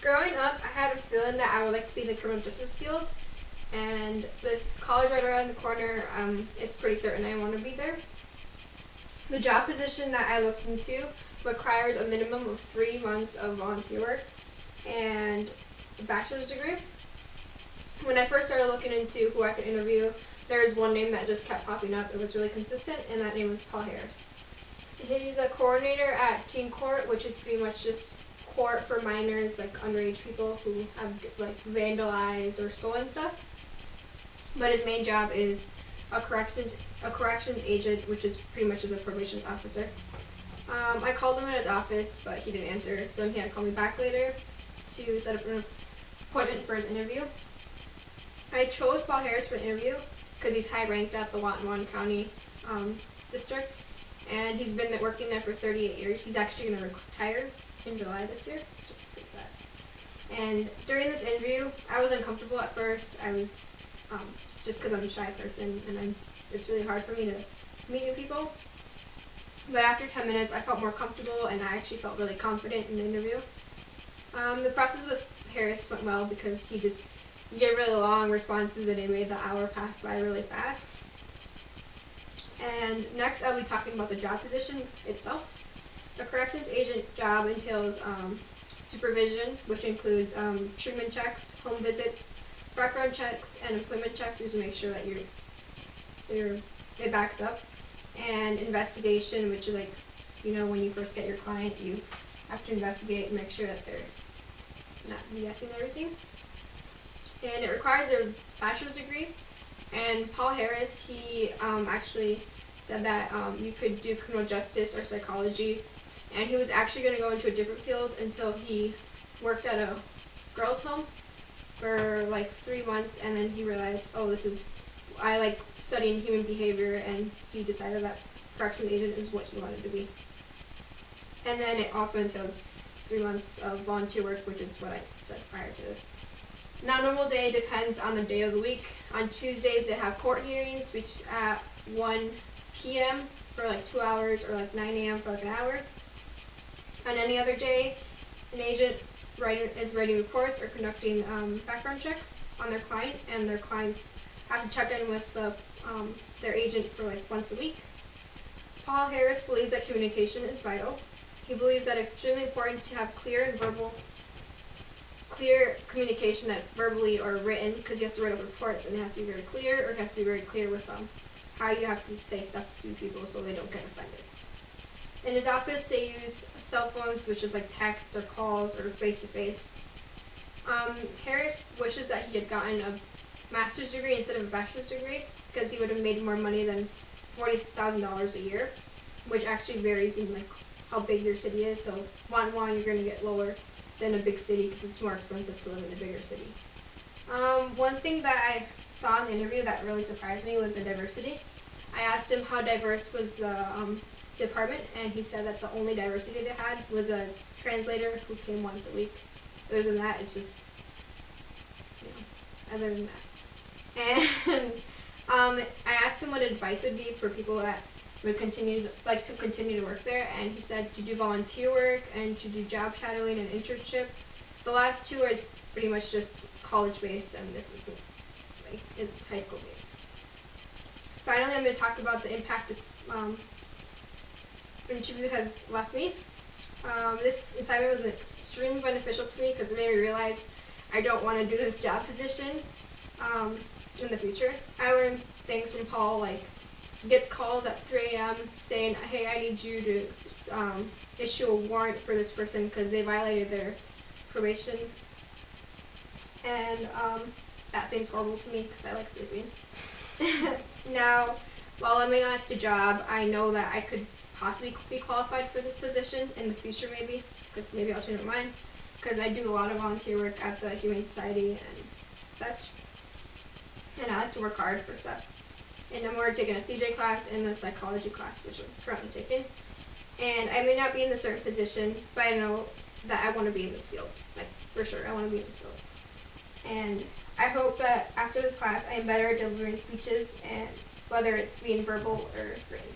Growing up, I had a feeling that I would like to be in the criminal justice field, and with college right around the corner, it's pretty certain I want to be there. The job position that I looked into requires a minimum of 3 months of volunteer work and a bachelor's degree. When I first started looking into who I could interview, there was one name that just kept popping up. It was really consistent, and that name was Paul Harris. He's a coordinator at teen court, which is pretty much just court for minors, like underage people who have like vandalized or stolen stuff. But his main job is a corrections agent, which is pretty much as a probation officer. I called him at his office, but he didn't answer, so he had to call me back later to set up an appointment for his interview. I chose Paul Harris for an interview because he's high ranked at the Waukegan County district, and he's been working there for 38 years. He's actually going to retire in July this year, which is pretty sad. And during this interview, I was uncomfortable at first. I was just because I'm a shy person, and it's really hard for me to meet new people. But after 10 minutes, I felt more comfortable, and I actually felt really confident in the interview. The process with Harris went well because he gave really long responses, and he made the hour pass by really fast. And next, I'll be talking about the job position itself. The corrections agent job entails supervision, which includes treatment checks, home visits, background checks, and employment checks, just to make sure that it backs up, and investigation, which is like, when you first get your client, you have to investigate and make sure that they're not guessing everything. And it requires a bachelor's degree. And Paul Harris, he actually said that you could do criminal justice or psychology, and he was actually going to go into a different field until he worked at a girls' home for like 3 months, and then he realized, I like studying human behavior, and he decided that corrections agent is what he wanted to be. And then it also entails 3 months of volunteer work, which is what I said prior to this. Now, normal day depends on the day of the week. On Tuesdays, they have court hearings at 1 p.m. for like 2 hours, or like 9 a.m. for like an hour. On any other day, an agent is writing reports or conducting background checks on their client, and their clients have to check in with their agent for like once a week. Paul Harris believes that communication is vital. He believes that it's extremely important to have clear communication that's verbally or written, because he has to write up reports, and it has to be very clear, or it has to be very clear with how you have to say stuff to people so they don't get offended. In his office, they use cell phones, which is like texts or calls or face-to-face. Harris wishes that he had gotten a master's degree instead of a bachelor's degree, because he would have made more money than $40,000 a year, which actually varies in like how big your city is. So Waukegan, you're going to get lower than a big city because it's more expensive to live in a bigger city. One thing that I saw in the interview that really surprised me was the diversity. I asked him how diverse was the department, and he said that the only diversity they had was a translator who came once a week. Other than that, it's just, other than that. And I asked him what advice would be for people that would continue to work there, and he said to do volunteer work and to do job shadowing and internship. The last two are pretty much just college based, and this isn't, it's high school based. Finally, I'm going to talk about the impact this interview has left me. This assignment was extremely beneficial to me because it made me realize I don't want to do this job position in the future. I learned things from Paul, like gets calls at 3 a.m. saying, hey, I need you to issue a warrant for this person because they violated their probation. And that seems horrible to me because I like sleeping. Now, while I may not have the job, I know that I could possibly be qualified for this position in the future, maybe, because maybe I'll change my mind, because I do a lot of volunteer work at the Humane Society and such, and I like to work hard for stuff. And I'm already taking a CJ class and a psychology class, which I'm currently taking. And I may not be in a certain position, but I know that I want to be in this field, like, for sure, I want to be in this field. And I hope that after this class, I am better at delivering speeches, and whether it's being verbal or written.